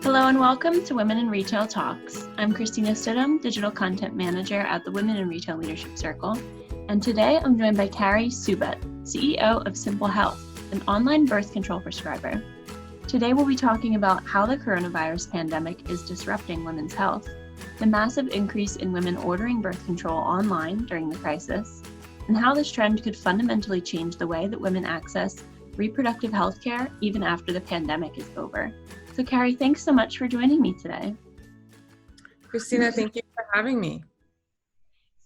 Hello and welcome to Women in Retail Talks. I'm Christina Stidham, Digital Content Manager at the Women in Retail Leadership Circle, and today I'm joined by Carrie Subet, CEO of Simple Health, an online birth control prescriber. Today we'll be talking about how the coronavirus pandemic is disrupting women's health, the massive increase in women ordering birth control online during the crisis, and how this trend could fundamentally change the way that women access reproductive health care even after the pandemic is over. So Carrie, thanks so much for joining me today. Christina, thank you for having me.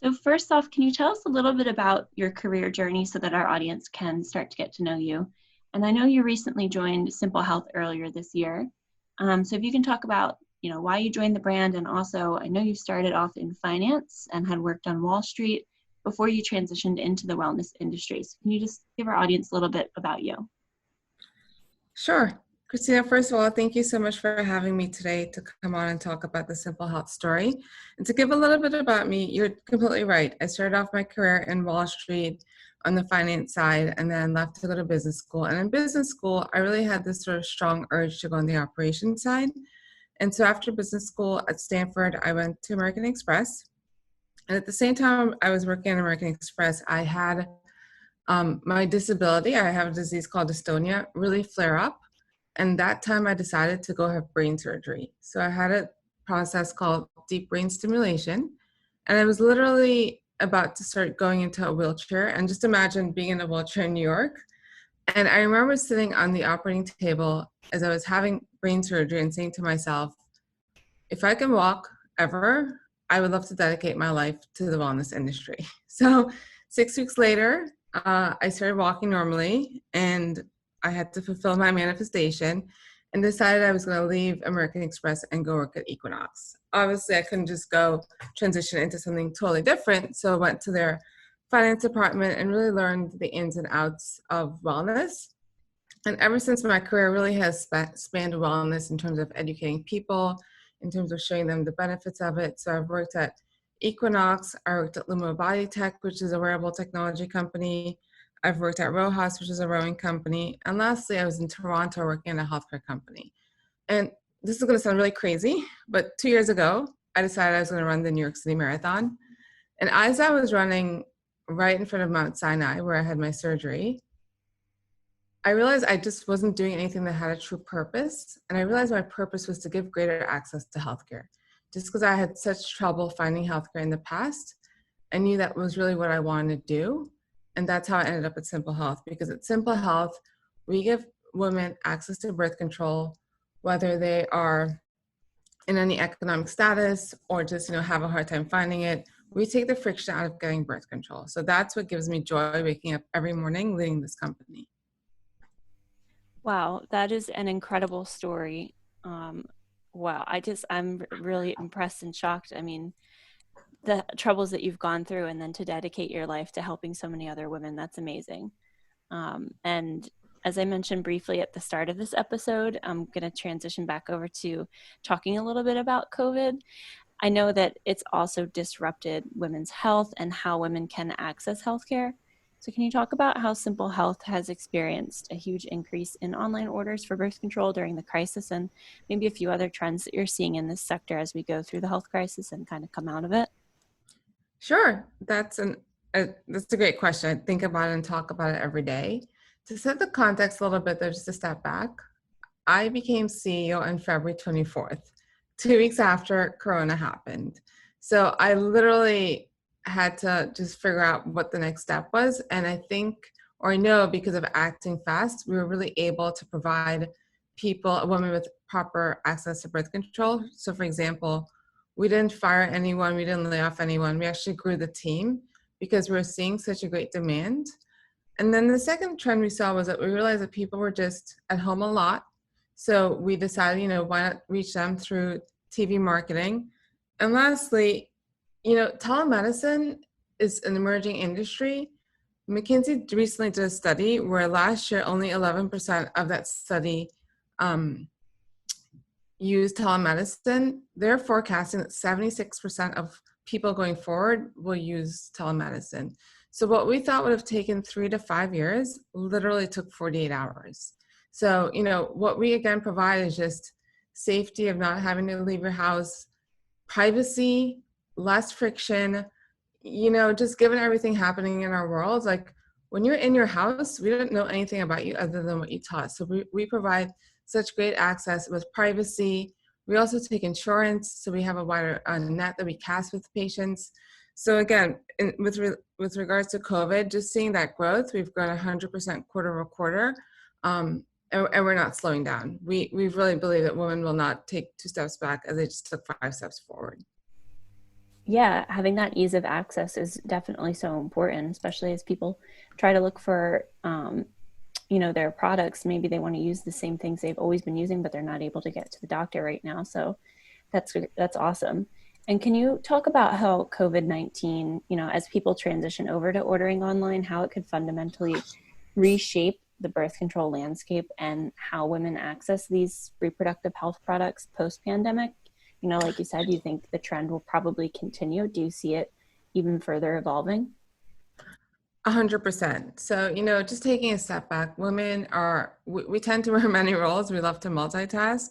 So first off, can you tell us a little bit about your career journey so that our audience can start to get to know you? And I know you recently joined Simple Health earlier this year. So if you can talk about, why you joined the brand, and also I know you started off in finance and had worked on Wall Street before you transitioned into the wellness industry. So can you just give our audience a little bit about you? Sure. Christina, first of all, thank you so much for having me today to come on and talk about the Simple Health story. And to give a little bit about me, you're completely right. I started off my career in Wall Street on the finance side and then left to go to business school. And in business school, I really had this sort of strong urge to go on the operations side. And so after business school at Stanford, I went to American Express. And at the same time I was working at American Express, I had my disability, I have a disease called dystonia, really flare up. And that time I decided to go have brain surgery. So I had a process called deep brain stimulation. And I was literally about to start going into a wheelchair. And just imagine being in a wheelchair in New York. And I remember sitting on the operating table as I was having brain surgery and saying to myself, if I can walk ever, I would love to dedicate my life to the wellness industry. So 6 weeks later, I started walking normally, and I had to fulfill my manifestation and decided I was going to leave American Express and go work at Equinox. Obviously, I couldn't just go transition into something totally different. So I went to their finance department and really learned the ins and outs of wellness. And ever since, my career really has spanned wellness in terms of educating people, in terms of showing them the benefits of it. So I've worked at Equinox, I worked at Lumo Body Tech, which is a wearable technology company. I've worked at Rojas, which is a rowing company. And lastly, I was in Toronto working at a healthcare company. And this is going to sound really crazy, but 2 years ago, I decided I was going to run the New York City Marathon. And as I was running right in front of Mount Sinai, where I had my surgery, I realized I just wasn't doing anything that had a true purpose. And I realized my purpose was to give greater access to healthcare. Just because I had such trouble finding healthcare in the past, I knew that was really what I wanted to do. And that's how I ended up at Simple Health, because at Simple Health, we give women access to birth control, whether they are in any economic status or just, have a hard time finding it. We take the friction out of getting birth control. So that's what gives me joy waking up every morning leading this company. Wow, that is an incredible story. Wow, I'm really impressed and shocked. I mean, the troubles that you've gone through, and then to dedicate your life to helping so many other women, that's amazing. And as I mentioned briefly at the start of this episode, I'm going to transition back over to talking a little bit about COVID. I know that it's also disrupted women's health and how women can access healthcare. So can you talk about how Simple Health has experienced a huge increase in online orders for birth control during the crisis, and maybe a few other trends that you're seeing in this sector as we go through the health crisis and kind of come out of it? Sure, that's a great question. I think about it and talk about it every day. To set the context a little bit, there's just a step back. I became CEO on February 24th, 2 weeks after Corona happened. So I literally had to just figure out what the next step was. And I know because of acting fast, we were really able to provide women with proper access to birth control. So for example, we didn't fire anyone, we didn't lay off anyone. We actually grew the team because we were seeing such a great demand. And then the second trend we saw was that we realized that people were just at home a lot. So we decided, why not reach them through TV marketing? And lastly, telemedicine is an emerging industry. McKinsey recently did a study where last year only 11% of that study used telemedicine. They're forecasting that 76% of people going forward will use telemedicine. So what we thought would have taken 3 to 5 years literally took 48 hours. So, what we again provide is just safety of not having to leave your house, privacy, less friction, just given everything happening in our world, like when you're in your house, we don't know anything about you other than what you taught us. So we provide such great access with privacy. We also take insurance, so we have a wider net that we cast with patients. So again, with regards to COVID, just seeing that growth, we've grown 100% quarter over quarter, and we're not slowing down. We really believe that women will not take 2 steps back as they just took 5 steps forward. Yeah, having that ease of access is definitely so important, especially as people try to look for, their products. Maybe they want to use the same things they've always been using, but they're not able to get to the doctor right now. So that's awesome. And can you talk about how COVID-19, as people transition over to ordering online, how it could fundamentally reshape the birth control landscape and how women access these reproductive health products post-pandemic? Like you said, you think the trend will probably continue. Do you see it even further evolving? 100%. So, just taking a step back, we tend to wear many roles. We love to multitask.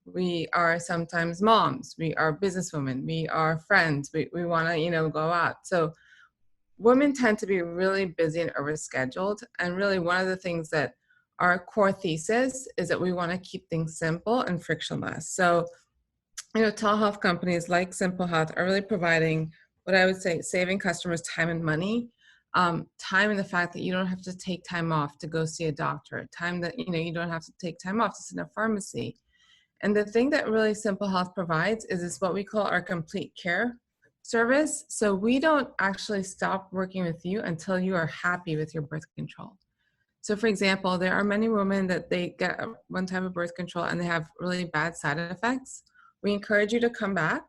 We are sometimes moms. We are businesswomen. We are friends. We want to, go out. So women tend to be really busy and overscheduled. And really one of the things that our core thesis is that we want to keep things simple and frictionless. So, telehealth companies like Simple Health are really providing what I would say saving customers time and money. Time and the fact that you don't have to take time off to go see a doctor, time that you don't have to take time off to sit in a pharmacy. And the thing that really Simple Health provides is what we call our complete care service. So we don't actually stop working with you until you are happy with your birth control. So for example, there are many women that they get one type of birth control and they have really bad side effects. We encourage you to come back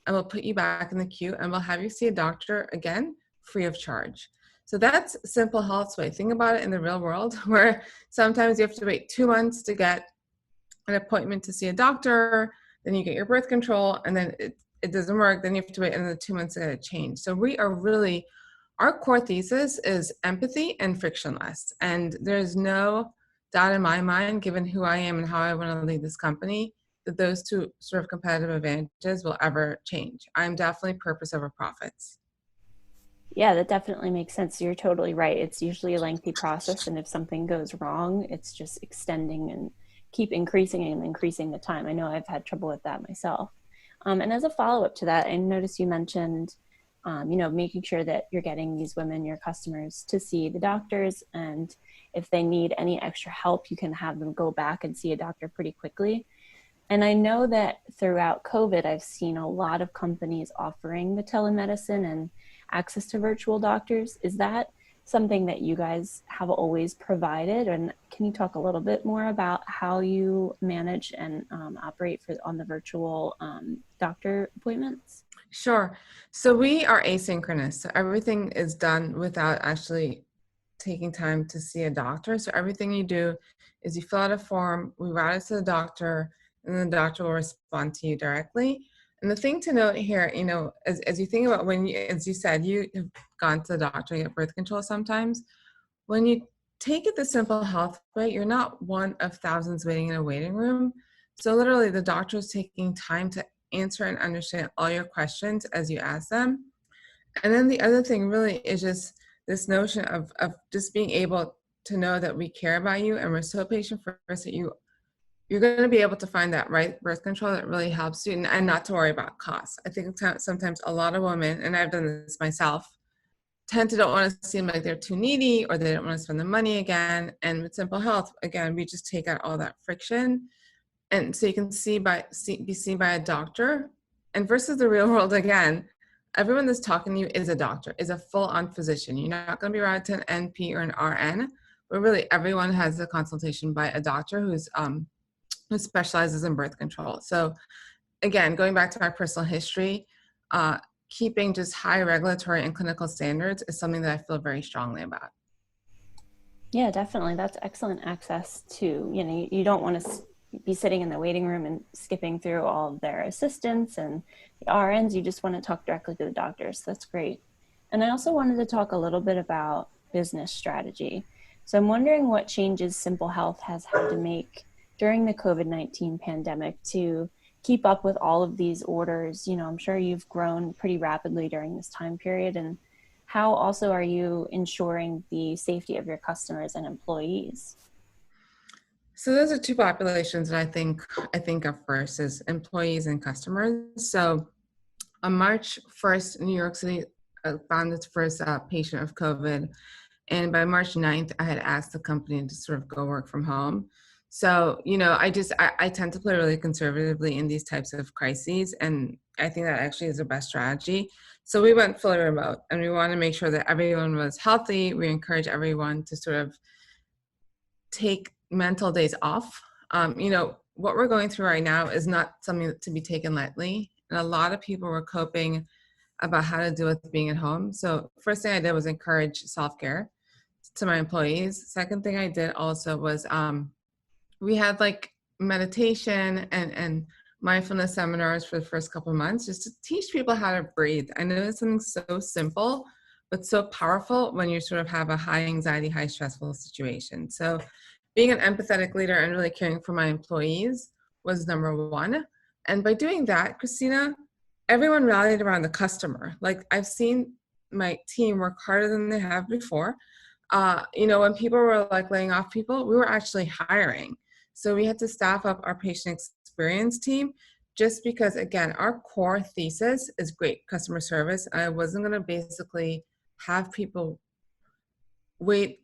and we'll put you back in the queue and we'll have you see a doctor again free of charge. So that's Simple Health's way. Think about it in the real world where sometimes you have to wait 2 months to get an appointment to see a doctor, then you get your birth control and then it doesn't work, then you have to wait another 2 months to get it changed. So our core thesis is empathy and frictionless. And there's no doubt in my mind, given who I am and how I want to lead this company, that those two sort of competitive advantages will ever change. I'm definitely purpose over profits. Yeah, that definitely makes sense. You're totally right. It's usually a lengthy process, and if something goes wrong, it's just extending and keep increasing and increasing the time. I know I've had trouble with that myself. And as a follow-up to that, I noticed you mentioned, making sure that you're getting these women, your customers, to see the doctors, and if they need any extra help, you can have them go back and see a doctor pretty quickly. And I know that throughout COVID, I've seen a lot of companies offering the telemedicine and access to virtual doctors. Is that something that you guys have always provided? And can you talk a little bit more about how you manage and operate on the virtual doctor appointments? Sure. So we are asynchronous. So everything is done without actually taking time to see a doctor. So everything you do is you fill out a form, we route it to the doctor, and the doctor will respond to you directly. And the thing to note here, as you think about as you said, you have gone to the doctor to get birth control sometimes. When you take it the Simple Health way, you're not one of thousands waiting in a waiting room. So literally the doctor is taking time to answer and understand all your questions as you ask them. And then the other thing really is just this notion of just being able to know that we care about you and we're so patient first that you're going to be able to find that right birth control that really helps you and not to worry about costs. I think sometimes a lot of women, and I've done this myself, tend to don't want to seem like they're too needy or they don't want to spend the money again. And with Simple Health, again, we just take out all that friction. And so you can be seen by a doctor. And versus the real world, again, everyone that's talking to you is a doctor, is a full-on physician. You're not going to be routed to an NP or an RN, but really everyone has a consultation by a doctor who specializes in birth control. So again, going back to my personal history, keeping just high regulatory and clinical standards is something that I feel very strongly about. Yeah, definitely. That's excellent access to, you don't want to be sitting in the waiting room and skipping through all of their assistants and the RNs. You just want to talk directly to the doctors. So that's great. And I also wanted to talk a little bit about business strategy. So I'm wondering what changes Simple Health has had to make during the COVID-19 pandemic to keep up with all of these orders? You know, I'm sure you've grown pretty rapidly during this time period. And how also are you ensuring the safety of your customers and employees? So those are two populations that I think of first as employees and customers. So on March 1st, New York City found its first patient of COVID. And by March 9th, I had asked the company to sort of go work from home. So, I tend to play really conservatively in these types of crises. And I think that actually is the best strategy. So we went fully remote and we want to make sure that everyone was healthy. We encourage everyone to sort of take mental days off. What we're going through right now is not something to be taken lightly. And a lot of people were coping about how to deal with being at home. So first thing I did was encourage self-care to my employees. Second thing I did also was we had like meditation and mindfulness seminars for the first couple of months just to teach people how to breathe. I know it's something so simple, but so powerful when you sort of have a high anxiety, high stressful situation. So being an empathetic leader and really caring for my employees was number one. And by doing that, Christina, everyone rallied around the customer. Like I've seen my team work harder than they have before. When people were like laying off people, we were actually hiring. So we had to staff up our patient experience team just because, again, our core thesis is great customer service. I wasn't going to basically have people wait,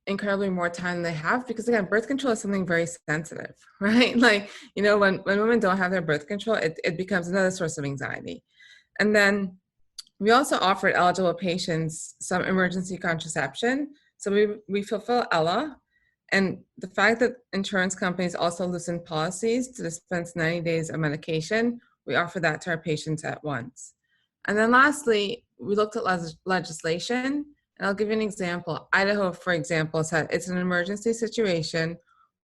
incredibly more time than they have because, again, birth control is something very sensitive, right? Like, when women don't have their birth control, it becomes another source of anxiety. And then we also offered eligible patients some emergency contraception. So we fulfill ELA. And the fact that insurance companies also loosened policies to dispense 90 days of medication, we offer that to our patients at once. And then lastly, we looked at legislation. And I'll give you an example. Idaho, for example, said it's an emergency situation.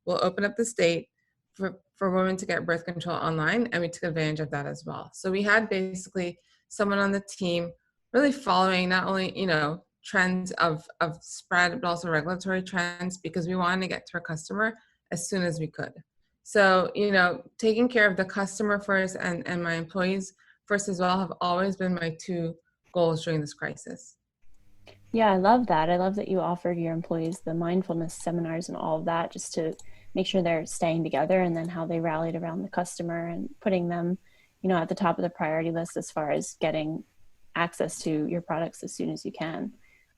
We'll open up the state for women to get birth control online, and we took advantage of that as well. So we had basically someone on the team really following not only, trends of spread, but also regulatory trends because we wanted to get to our customer as soon as we could. So, taking care of the customer first and my employees first as well have always been my two goals during this crisis. Yeah, I love that. I love that you offered your employees the mindfulness seminars and all of that just to make sure they're staying together, and then how they rallied around the customer and putting them, at the top of the priority list as far as getting access to your products as soon as you can.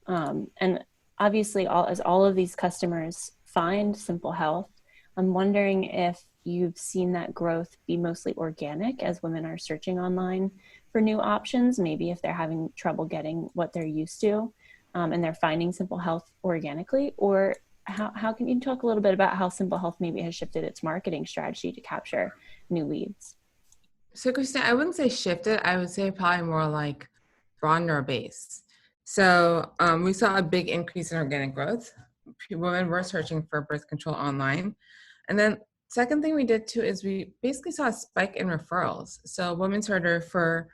And obviously, as all of these customers find Simple Health, I'm wondering if you've seen that growth be mostly organic as women are searching online for new options, maybe if they're having trouble getting what they're used to, and they're finding Simple Health organically, or how can you talk a little bit about how Simple Health maybe has shifted its marketing strategy to capture new leads? So, Christina, I wouldn't say shifted. I would say probably more like broaden our base. So we saw a big increase in organic growth. Women were searching for birth control online. And then second thing we did too is we basically saw a spike in referrals. So women started to refer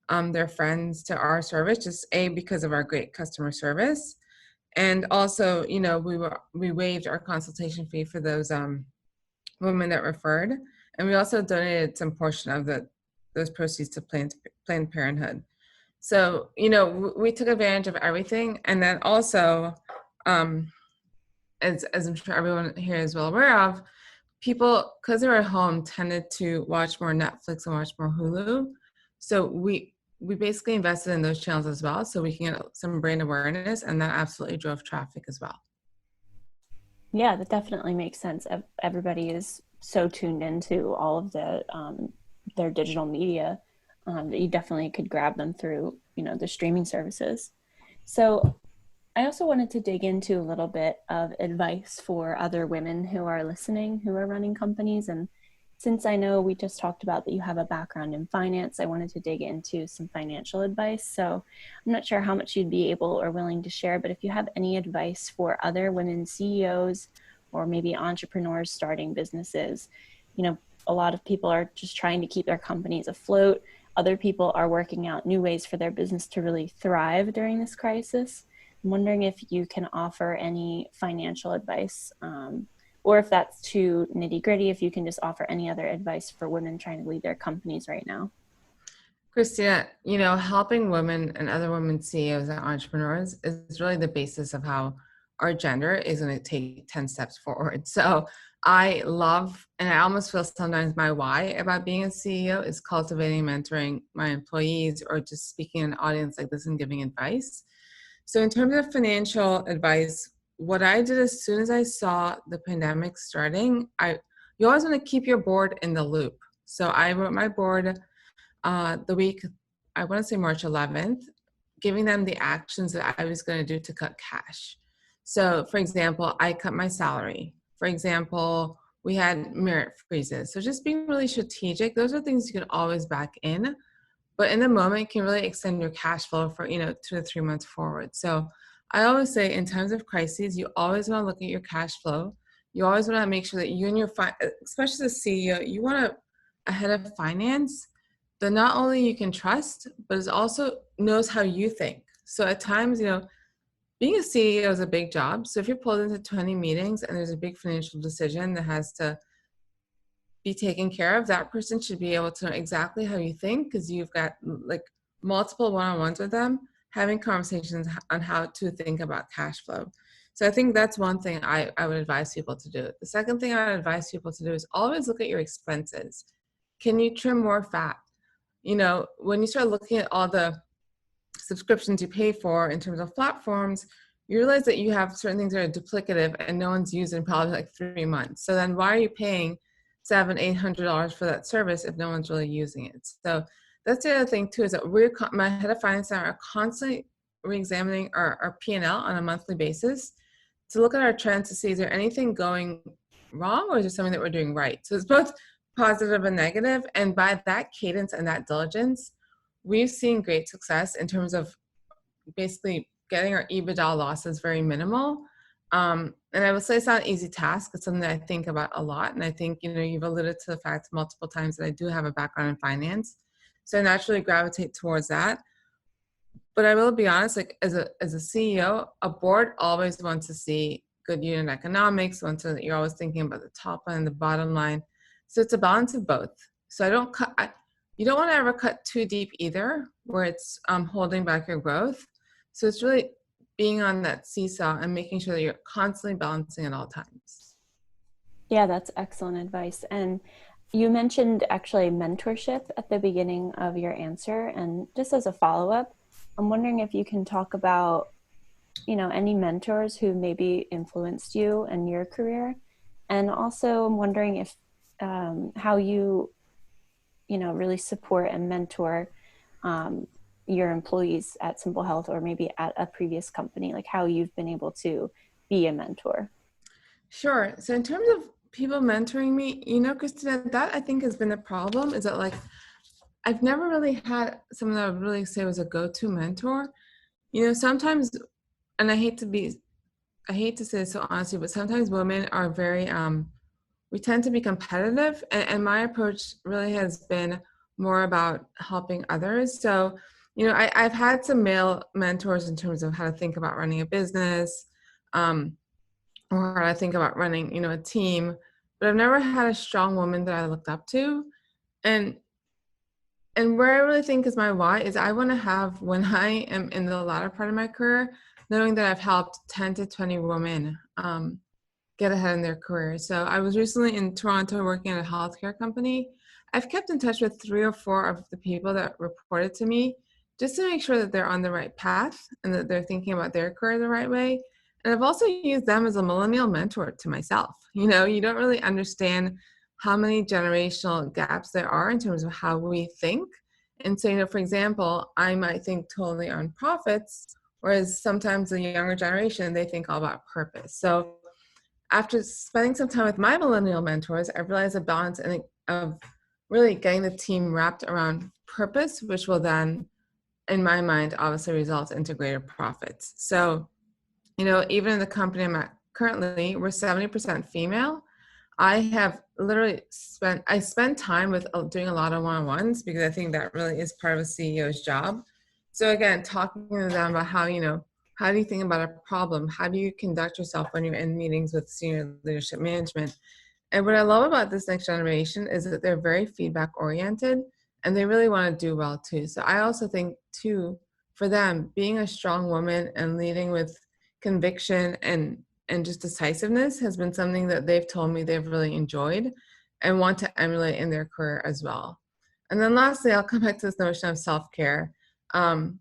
their friends to our service, just because of our great customer service. And also, we waived our consultation fee for those women that referred. And we also donated some portion of those proceeds to Planned Parenthood. So, we took advantage of everything. And then also, as I'm sure everyone here is well aware of, people, because they were at home, tended to watch more Netflix and watch more Hulu. So we basically invested in those channels as well, so we can get some brand awareness, and that absolutely drove traffic as well. Yeah, that definitely makes sense. Everybody is so tuned into all of their digital media, that you definitely could grab them through, the streaming services. So I also wanted to dig into a little bit of advice for other women who are listening, who are running companies. And since I know we just talked about that you have a background in finance, I wanted to dig into some financial advice. So I'm not sure how much you'd be able or willing to share, but if you have any advice for other women CEOs or maybe entrepreneurs starting businesses, a lot of people are just trying to keep their companies afloat. Other people are working out new ways for their business to really thrive during this crisis. I'm wondering if you can offer any financial advice or if that's too nitty gritty, if you can just offer any other advice for women trying to lead their companies right now. Christina, helping women and other women CEOs and entrepreneurs is really the basis of how our gender is going to take 10 steps forward. So I love, and I almost feel sometimes my why about being a CEO is cultivating, mentoring my employees, or just speaking in an audience like this and giving advice. So in terms of financial advice, what I did as soon as I saw the pandemic starting, you always want to keep your board in the loop. So I wrote my board the week, I want to say March 11th, giving them the actions that I was going to do to cut cash. So, for example, I cut my salary. For example, we had merit freezes. So just being really strategic, those are things you can always back in, but in the moment can really extend your cash flow for, 2 to 3 months forward. So I always say in times of crises, you always want to look at your cash flow. You always want to make sure that you and your, especially the CEO, you want to, ahead of finance, that not only you can trust, but is also knows how you think. So at times, being a CEO is a big job. So if you're pulled into 20 meetings and there's a big financial decision that has to be taken care of, that person should be able to know exactly how you think, because you've got like multiple one-on-ones with them, having conversations on how to think about cash flow. So I think that's one thing I would advise people to do. The second thing I would advise people to do is always look at your expenses. Can you trim more fat? When you start looking at all the subscriptions you pay for in terms of platforms, you realize that you have certain things that are duplicative and no one's used in probably like 3 months. So then why are you paying $700-800 for that service if no one's really using it? So that's the other thing too, is that my head of finance and I are constantly re-examining our P&L on a monthly basis to look at our trends to see, is there anything going wrong or is there something that we're doing right? So it's both positive and negative. And by that cadence and that diligence, we've seen great success in terms of basically getting our EBITDA losses very minimal. And I would say it's not an easy task. It's something that I think about a lot. And I think, you've alluded to the fact multiple times that I do have a background in finance. So I naturally gravitate towards that. But I will be honest, like as a CEO, a board always wants to see good unit economics, you're always thinking about the top line and the bottom line. So it's a balance of both. So you don't want to ever cut too deep either, where it's holding back your growth. So it's really being on that seesaw and making sure that you're constantly balancing at all times. Yeah, that's excellent advice. And you mentioned actually mentorship at the beginning of your answer. And just as a follow-up, I'm wondering if you can talk about, any mentors who maybe influenced you in your career. And also I'm wondering if how you, really support and mentor your employees at Simple Health or maybe at a previous company, like how you've been able to be a mentor. Sure. So in terms of people mentoring me, Christina, that I think has been a problem, is that like I've never really had someone that I would really say was a go-to mentor. Sometimes, and I hate to say this so honestly, but sometimes women are very, we tend to be competitive. And my approach really has been more about helping others. So, I've had some male mentors in terms of how to think about running a business, or how to think about running, a team, but I've never had a strong woman that I looked up to. And where I really think is my why is I want to have, when I am in the latter part of my career, knowing that I've helped 10 to 20 women get ahead in their career. So I was recently in Toronto working at a healthcare company. I've kept in touch with 3 or 4 of the people that reported to me just to make sure that they're on the right path and that they're thinking about their career the right way. And I've also used them as a millennial mentor to myself. You don't really understand how many generational gaps there are in terms of how we think. And so, for example, I might think totally on profits, whereas sometimes the younger generation, they think all about purpose. So after spending some time with my millennial mentors, I realized a balance of really getting the team wrapped around purpose, which will then, in my mind, obviously result into greater profits. So, even in the company I'm at currently, we're 70% female. I have literally spend time with doing a lot of one-on-ones because I think that really is part of a CEO's job. So again, talking to them about how, How do you think about a problem? How do you conduct yourself when you're in meetings with senior leadership management? And what I love about this next generation is that they're very feedback oriented and they really want to do well too. So I also think too, for them, being a strong woman and leading with conviction and just decisiveness has been something that they've told me they've really enjoyed and want to emulate in their career as well. And then lastly, I'll come back to this notion of self-care. Um,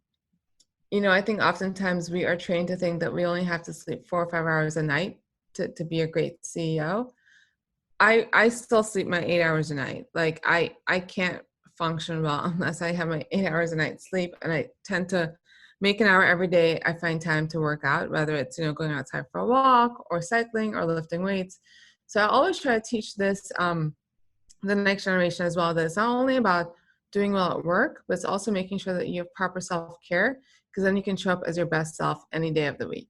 I think oftentimes we are trained to think that we only have to sleep 4 or 5 hours a night to be a great CEO. I still sleep my 8 hours a night. Like I can't function well unless I have my 8 hours a night sleep, and I tend to make an hour every day. I find time to work out, whether it's going outside for a walk or cycling or lifting weights. So I always try to teach this the next generation as well, that it's not only about doing well at work, but it's also making sure that you have proper self-care, because then you can show up as your best self any day of the week.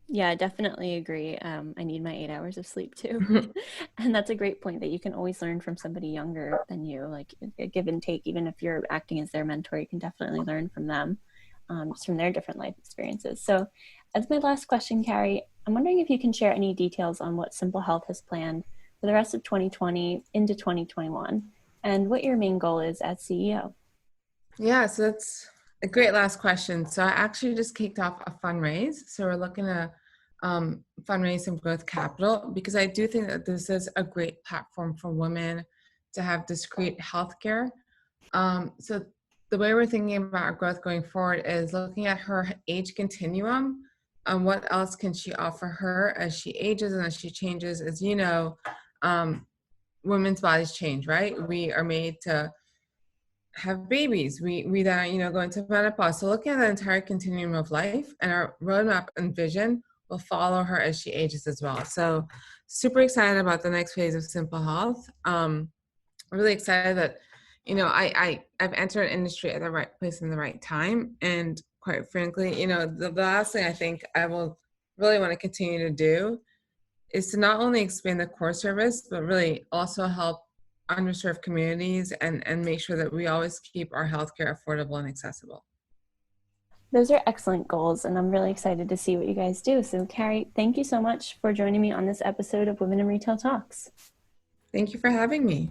Yeah, I definitely agree. I need my 8 hours of sleep too. And that's a great point, that you can always learn from somebody younger than you, like a give and take. Even if you're acting as their mentor, you can definitely learn from them, just from their different life experiences. So as my last question, Carrie, I'm wondering if you can share any details on what Simple Health has planned for the rest of 2020 into 2021, and what your main goal is as CEO. Yeah, so that's a great last question. So I actually just kicked off a fundraise. So we're looking to fundraise some growth capital, because I do think that this is a great platform for women to have discrete healthcare. So the way we're thinking about our growth going forward is looking at her age continuum and what else can she offer her as she ages and as she changes. As you know, women's bodies change, right? We are made to have babies. We then, go into menopause. So looking at the entire continuum of life, and our roadmap and vision will follow her as she ages as well. So super excited about the next phase of Simple Health. Really excited that, I've entered an industry at the right place in the right time. And quite frankly, the last thing I think I will really want to continue to do is to not only expand the core service, but really also help underserved communities and make sure that we always keep our healthcare affordable and accessible. Those are excellent goals, and I'm really excited to see what you guys do. So, Carrie, thank you so much for joining me on this episode of Women in Retail Talks. Thank you for having me.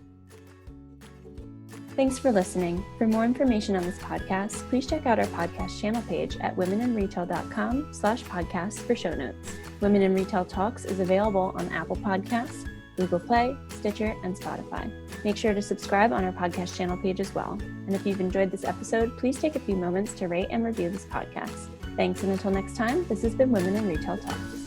Thanks for listening. For more information on this podcast, please check out our podcast channel page at womeninretail.com/podcast for show notes. Women in Retail Talks is available on Apple Podcasts, Google Play, Stitcher, and Spotify. Make sure to subscribe on our podcast channel page as well. And if you've enjoyed this episode, please take a few moments to rate and review this podcast. Thanks, and until next time, this has been Women in Retail Talks.